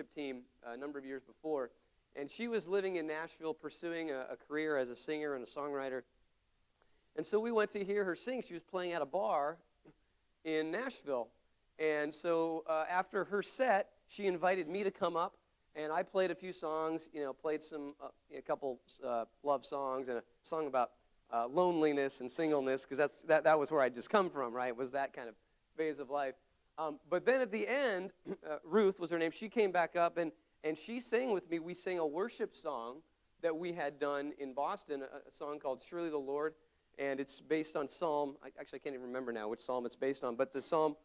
team a number of years before, and she was living in Nashville pursuing a career as a singer and a songwriter. And so we went to hear her sing. She was playing at a bar in Nashville. And so after her set, she invited me to come up, and I played a few songs, played a couple love songs and a song about loneliness and singleness, because that was where I'd just come from, right? Was that kind of phase of life. But then at the end, Ruth was her name, she came back up, and she sang with me. We sang a worship song that we had done in Boston, a song called Surely the Lord, and it's based on Psalm. I can't even remember now which psalm it's based on, but the psalm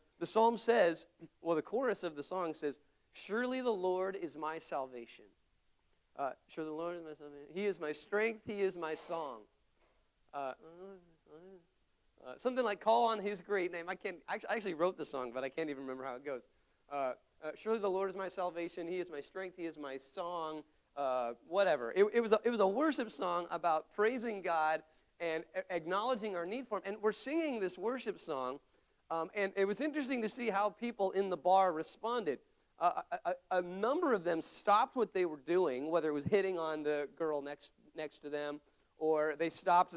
says, well, the chorus of the song says, "Surely the Lord is my salvation." Surely the Lord is my salvation. He is my strength. He is my song. Something like "Call on His great name." I actually wrote the song, but I can't even remember how it goes. Surely the Lord is my salvation. He is my strength. He is my song. Whatever. It was a worship song about praising God and acknowledging our need for Him. And we're singing this worship song, and it was interesting to see how people in the bar responded. A number of them stopped what they were doing, whether it was hitting on the girl next to them, or they stopped,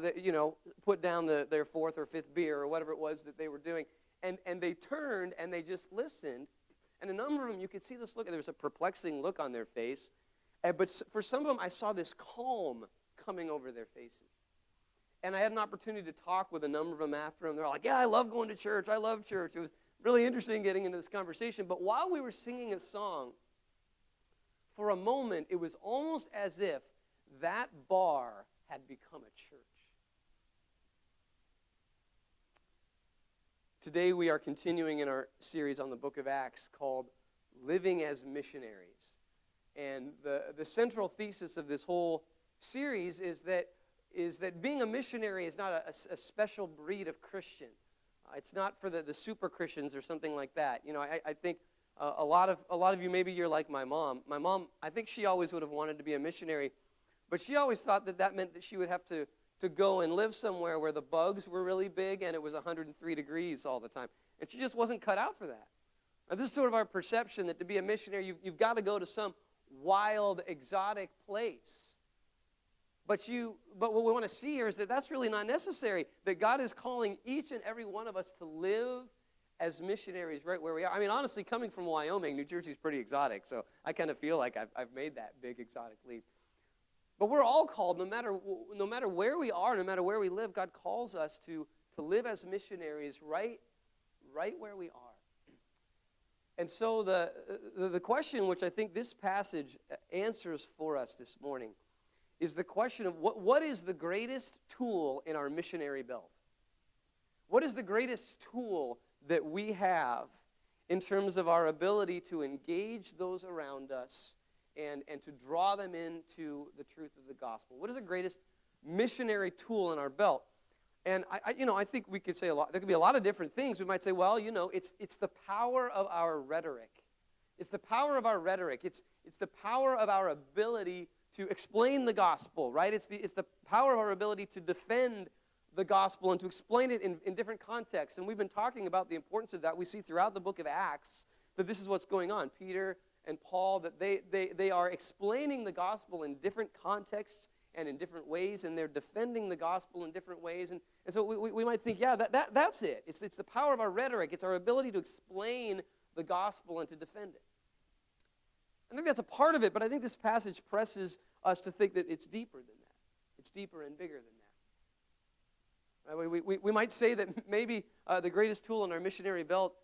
put down their fourth or fifth beer or whatever it was that they were doing, and they turned and they just listened. And a number of them, you could see this look, there was a perplexing look on their face, but for some of them, I saw this calm coming over their faces. And I had an opportunity to talk with a number of them after them. They're all like, "Yeah, I love going to church. I love church." It was really interesting getting into this conversation. But while we were singing a song, for a moment, it was almost as if that bar had become a church. Today we are continuing in our series on the book of Acts called Living as Missionaries. And the central thesis of this whole series is that being a missionary is not a special breed of Christian. It's not for the super Christians or something like that. I think a lot of you, maybe you're like my mom. My mom, I think she always would have wanted to be a missionary, but she always thought that meant that she would have to go and live somewhere where the bugs were really big and it was 103 degrees all the time. And she just wasn't cut out for that. Now, this is sort of our perception that to be a missionary, you've got to go to some wild, exotic place. But what we want to see here is that that's really not necessary, that God is calling each and every one of us to live as missionaries right where we are. I mean, honestly, coming from Wyoming, New Jersey's pretty exotic, so I kind of feel like I've made that big exotic leap. But we're all called, no matter where we are, no matter where we live, God calls us to live as missionaries right where we are. And so the question which I think this passage answers for us this morning is the question of what is the greatest tool in our missionary belt? What is the greatest tool that we have in terms of our ability to engage those around us and to draw them into the truth of the gospel? What is the greatest missionary tool in our belt? And I think we could say a lot. There could be a lot of different things. We might say, well, it's the power of our rhetoric. It's the power of our rhetoric. It's the power of our ability to explain the gospel, right? It's the power of our ability to defend the gospel and to explain it in different contexts. And we've been talking about the importance of that. We see throughout the book of Acts that this is what's going on. Peter and Paul, that they are explaining the gospel in different contexts and in different ways, and they're defending the gospel in different ways. And so we might think, yeah, that's it. It's the power of our rhetoric. It's our ability to explain the gospel and to defend it. I think that's a part of it, but I think this passage presses us to think that it's deeper than that. It's deeper and bigger than that. We might say that maybe the greatest tool in our missionary belt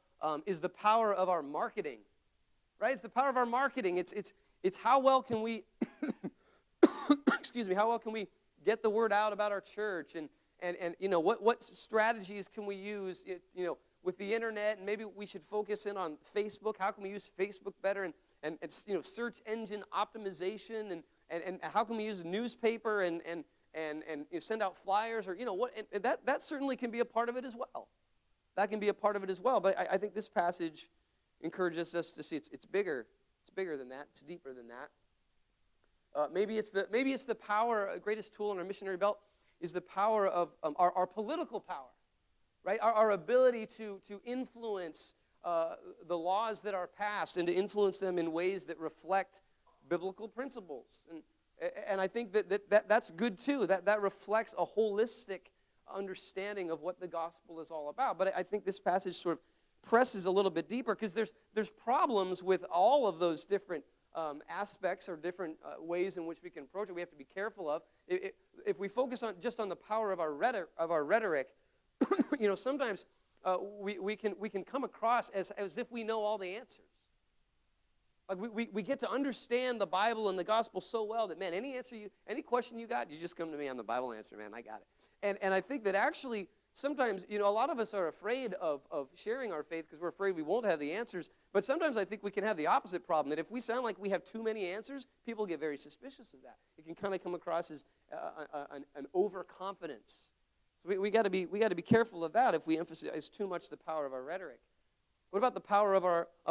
is the power of our marketing, right? It's the power of our marketing. It's how well can we, how well can we get the word out about our church, and what strategies can we use, with the internet, and maybe we should focus in on Facebook. How can we use Facebook better, and search engine optimization, and how can we use newspaper and send out flyers, or and that certainly can be a part of it as well. That can be a part of it as well. But I think this passage encourages us to see it's bigger. It's bigger than that. It's deeper than that. Maybe it's the power. Greatest tool in our missionary belt is the power of our political power, right? Our ability to influence the laws that are passed and to influence them in ways that reflect biblical principles. And I think that's good too. That reflects a holistic understanding of what the gospel is all about. But I think this passage sort of presses a little bit deeper because there's problems with all of those different aspects or different ways in which we can approach it. We have to be careful of. If we focus just on the power of our rhetoric, sometimes we can come across as if we know all the answers. Like we get to understand the Bible and the gospel so well that, man, any question you got, you just come to me. I'm the Bible answer, man. I got it. And I think that actually sometimes, a lot of us are afraid of sharing our faith because we're afraid we won't have the answers. But sometimes I think we can have the opposite problem, that if we sound like we have too many answers, people get very suspicious of that. It can kind of come across as an overconfidence. So we got to be careful of that if we emphasize too much the power of our rhetoric. What about the power of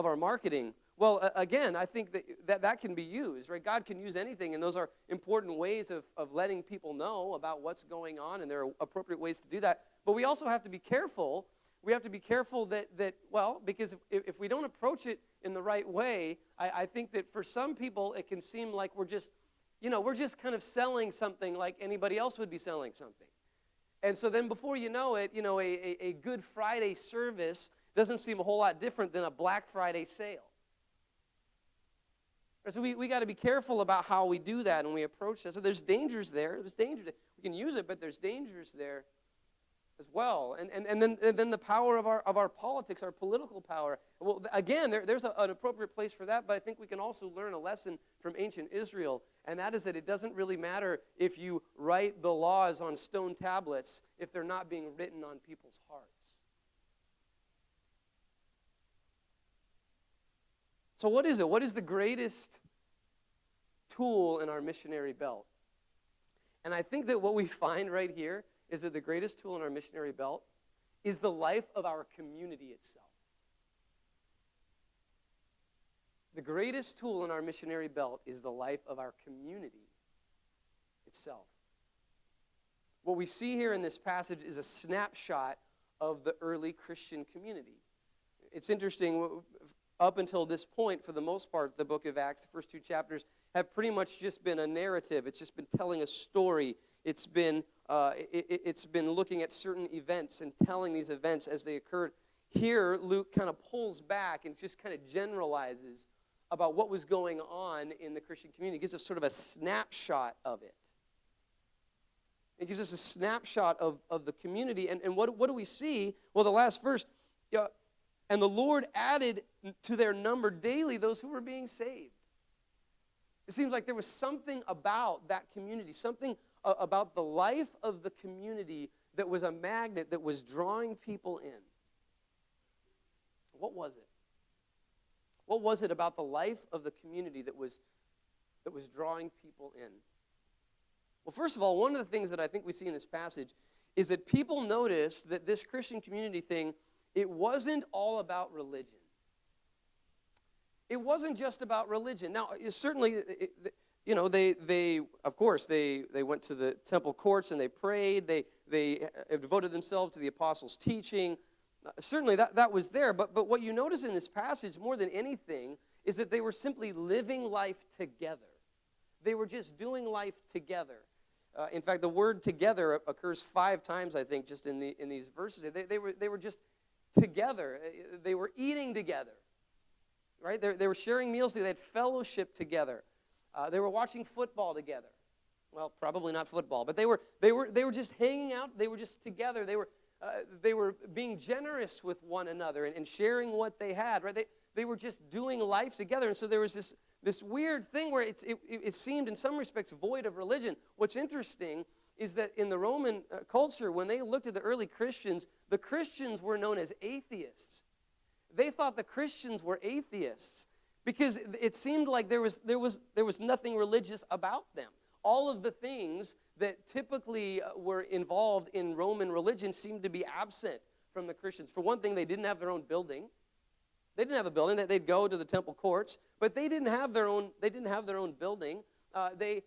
our marketing? Well, again, I think that can be used, right? God can use anything, and those are important ways of letting people know about what's going on, and there are appropriate ways to do that. But we also have to be careful. We have to be careful because if we don't approach it in the right way, I think that for some people it can seem like we're just kind of selling something like anybody else would be selling something. And so then before you know it, a Good Friday service doesn't seem a whole lot different than a Black Friday sale. So we got to be careful about how we do that and we approach that. So there's dangers there. We can use it, but there's dangers there as well. And then the power of our politics, our political power. Well, again, there's an appropriate place for that, but I think we can also learn a lesson from ancient Israel, and that is that it doesn't really matter if you write the laws on stone tablets if they're not being written on people's hearts. So what is it? What is the greatest tool in our missionary belt? And I think that what we find right here is that the greatest tool in our missionary belt is the life of our community itself. The greatest tool in our missionary belt is the life of our community itself. What we see here in this passage is a snapshot of the early Christian community. It's interesting. Up until this point, for the most part, the book of Acts, the first 2 chapters, have pretty much just been a narrative. It's just been telling a story. It's been looking at certain events and telling these events as they occurred. Here, Luke kind of pulls back and just kind of generalizes about what was going on in the Christian community. It gives us sort of a snapshot of it. It gives us a snapshot of the community. And what do we see? Well, the last verse, and the Lord added to their number daily those who were being saved. It seems like there was something about that community, something about the life of the community that was a magnet that was drawing people in. What was it? What was it about the life of the community that was drawing people in? Well, first of all, one of the things that I think we see in this passage is that people noticed that this Christian community thing, it wasn't all about religion. It wasn't just about religion. Now, certainly, they of course, they went to the temple courts and they prayed. They devoted themselves to the apostles' teaching. Certainly, that was there. But what you notice in this passage more than anything is that they were simply living life together. They were just doing life together. In fact, the word "together" occurs 5 times, I think, just in these verses. They were just together. They were eating together, right? They were sharing meals together. They had fellowship together. They were watching football together. Well, probably not football, but they were just hanging out. They were just together. They were being generous with one another and sharing what they had, right? They were just doing life together. And so there was this weird thing where it seemed in some respects void of religion. What's interesting is that in the Roman culture, when they looked at the early Christians, the Christians were known as atheists. They thought the Christians were atheists because it seemed like there was nothing religious about them. All of the things that typically were involved in Roman religion seemed to be absent from the Christians. For one thing, they didn't have their own building. They didn't have a building. They'd go to the temple courts, but they didn't have their own building. They